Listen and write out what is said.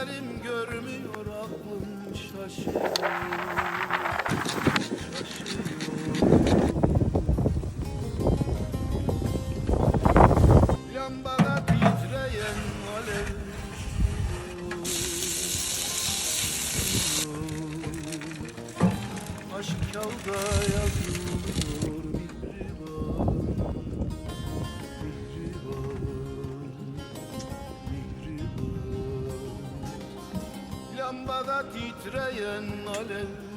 gözlerim görmüyor, aklım şaşıyor, Lambada titreyen alev aşk kağıda yazılıyor, mihriban, mihriban, mihriban. Lambada titreyen alev